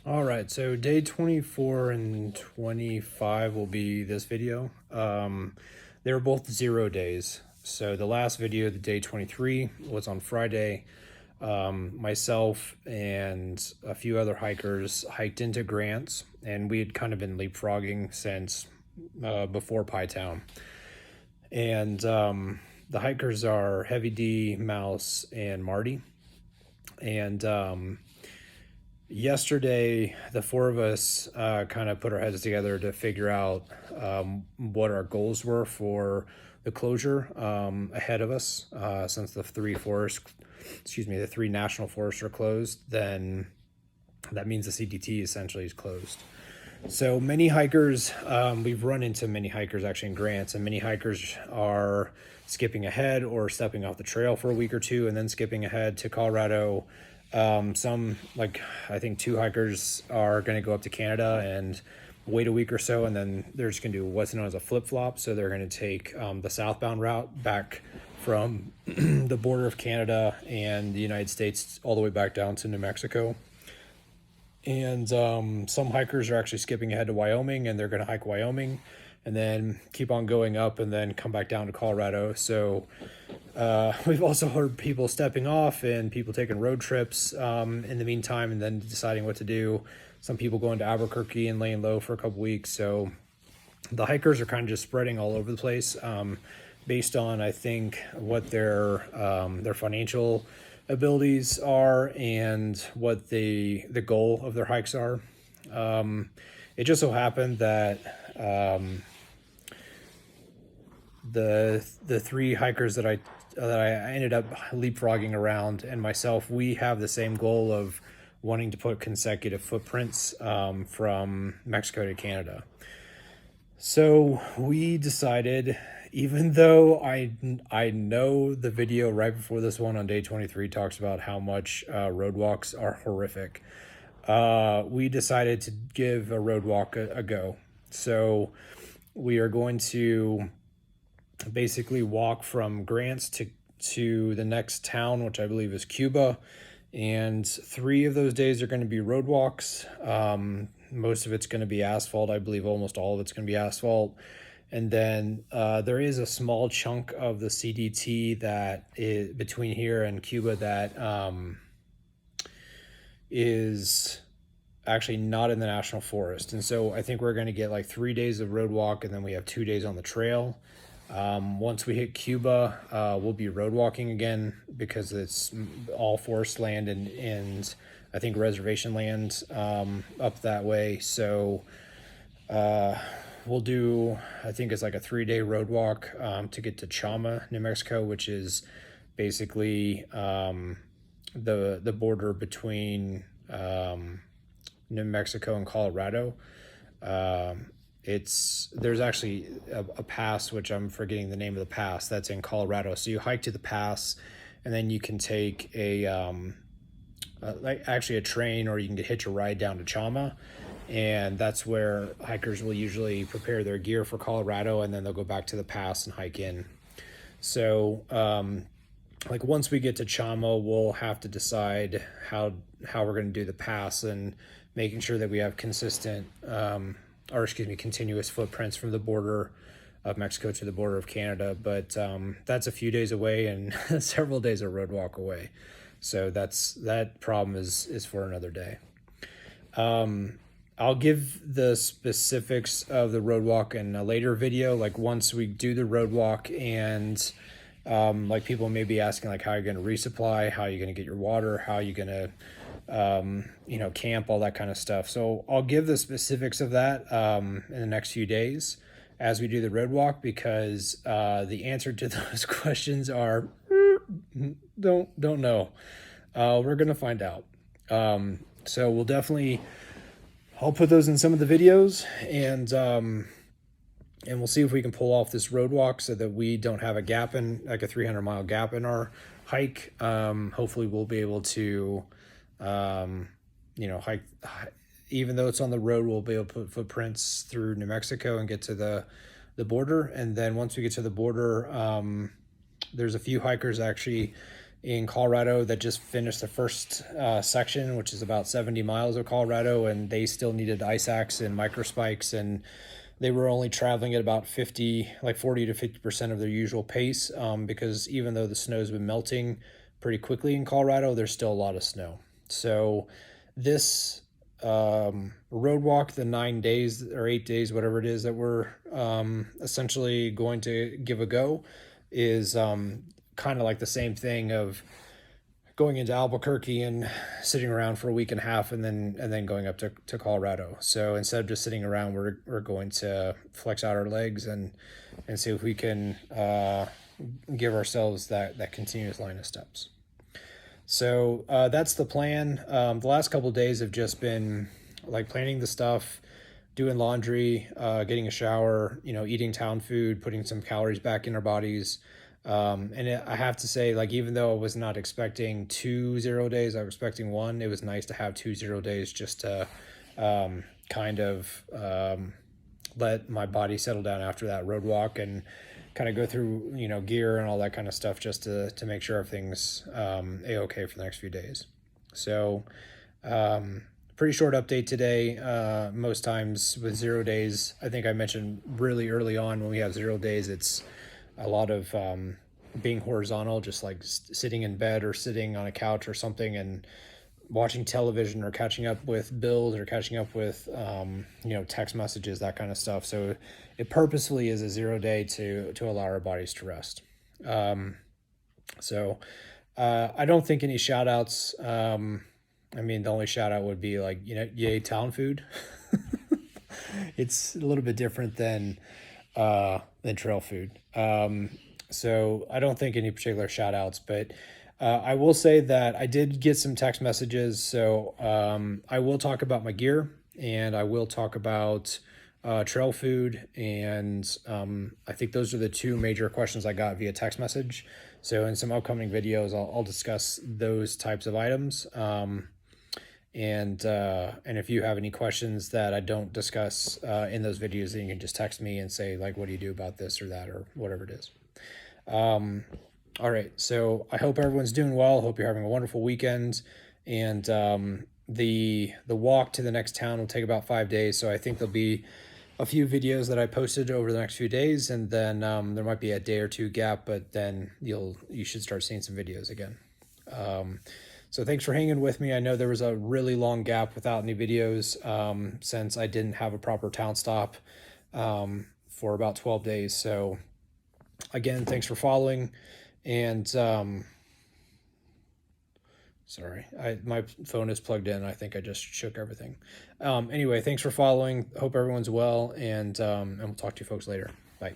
All right, so day 24 and 25 will be this video. They were both 0 days. So the last video, the day 23, was on Friday. Myself and a few other hikers hiked into Grants, and we had kind of been leapfrogging since before Pie Town. And the hikers are Heavy D, Mouse, and Marty. And yesterday, the four of us kind of put our heads together to figure out what our goals were for the closure ahead of us. Since the the three national forests are closed, then that means the CDT essentially is closed. So many hikers, we've run into many hikers actually in Grants, and many hikers are skipping ahead or stepping off the trail for a week or two and then skipping ahead to Colorado. Some, like I think two hikers are going to go up to Canada and wait a week or so, and then they're just going to do what's known as a flip-flop. So they're going to take the southbound route back from the border of Canada and the United States all the way back down to New Mexico. And some hikers are actually skipping ahead to Wyoming, and they're going to hike Wyoming and then keep on going up and then come back down to Colorado. So we've also heard people stepping off and people taking road trips in the meantime and then deciding what to do. Some people going to Albuquerque and laying low for a couple weeks. So the hikers are kind of just spreading all over the place based on, I think, what their financial abilities are and what the goal of their hikes are. It just so happened that the three hikers that I ended up leapfrogging around and myself, we have the same goal of wanting to put consecutive footprints from Mexico to Canada. So we decided, even though I know the video right before this one on day 23 talks about how much road walks are horrific, we decided to give a road walk a go. So we are going to basically walk from Grants to the next town, which I believe is Cuba. And 3 of those days are going to be road walks. Most of it's going to be asphalt. I believe almost all of it's going to be asphalt. And then there is a small chunk of the CDT that is between here and Cuba that is actually not in the national forest. And so I think we're going to get like 3 days of road walk, and then we have 2 days on the trail. Once we hit Cuba, we'll be road walking again because it's all forest land and I think reservation land up that way. So we'll do, I think it's like a 3-day road walk to get to Chama, New Mexico, which is basically the border between New Mexico and Colorado. There's actually a pass, which I'm forgetting the name of the pass, that's in Colorado. So you hike to the pass, and then you can take actually a train, or you can hitch a ride down to Chama, and that's where hikers will usually prepare their gear for Colorado, and then they'll go back to the pass and hike in. So like once we get to Chama, we'll have to decide how we're going to do the pass and making sure that we have continuous footprints from the border of Mexico to the border of Canada. But that's a few days away and several days of road walk away. So that problem is for another day. I'll give the specifics of the road walk in a later video, like once we do the road walk, and like people may be asking like how you're going to resupply, how you're going to get your water, how you're going to camp, all that kind of stuff. So I'll give the specifics of that in the next few days as we do the road walk, because the answer to those questions are don't know. We're gonna find out. So we'll definitely, I'll put those in some of the videos, and we'll see if we can pull off this road walk so that we don't have a gap in, like a 300-mile gap in our hike. Hopefully we'll be able to hike, even though it's on the road, we'll be able to put footprints through New Mexico and get to the border. And then once we get to the border, there's a few hikers actually in Colorado that just finished the first section, which is about 70 miles of Colorado, and they still needed ice axe and microspikes, and they were only traveling at about 50, like 40 to 50% of their usual pace, because even though the snow's been melting pretty quickly in Colorado, there's still a lot of snow. So this road walk, the 9 days or 8 days, whatever it is that we're essentially going to give a go, is kind of like the same thing of going into Albuquerque and sitting around for a week and a half, and then going up to Colorado. So instead of just sitting around, we're going to flex out our legs and see if we can give ourselves that continuous line of steps. So that's the plan. The last couple of days have just been like planning the stuff, doing laundry, getting a shower, eating town food, putting some calories back in our bodies. I have to say, like, even though I was not expecting 2 0 days, I was expecting one. It was nice to have 2 0 days just to kind of let my body settle down after that road walk and kind of go through, gear and all that kind of stuff just to make sure everything's a-okay for the next few days. So pretty short update today. Most times with 0 days, I think I mentioned really early on when we have 0 days, it's a lot of being horizontal, just like sitting in bed or sitting on a couch or something and watching television or catching up with bills or catching up with, text messages, that kind of stuff. So it purposefully is a 0 day to allow our bodies to rest. So I don't think any shout outs. I mean, the only shout out would be like, yay, town food. It's a little bit different than trail food. So I don't think any particular shout outs, but I will say that I did get some text messages. So I will talk about my gear, and I will talk about trail food. And I think those are the two major questions I got via text message. So in some upcoming videos, I'll discuss those types of items. And if you have any questions that I don't discuss in those videos, then you can just text me and say, like, what do you do about this or that or whatever it is. All right, so I hope everyone's doing well. Hope you're having a wonderful weekend. And the walk to the next town will take about 5 days, so I think there'll be a few videos that I posted over the next few days, and then there might be a day or two gap, but then you should start seeing some videos again. So thanks for hanging with me. I know there was a really long gap without any videos since I didn't have a proper town stop for about 12 days. So again, thanks for following. And sorry, my phone is plugged in. I think I just shook everything. Anyway, thanks for following. Hope everyone's well, and we'll talk to you folks later. Bye.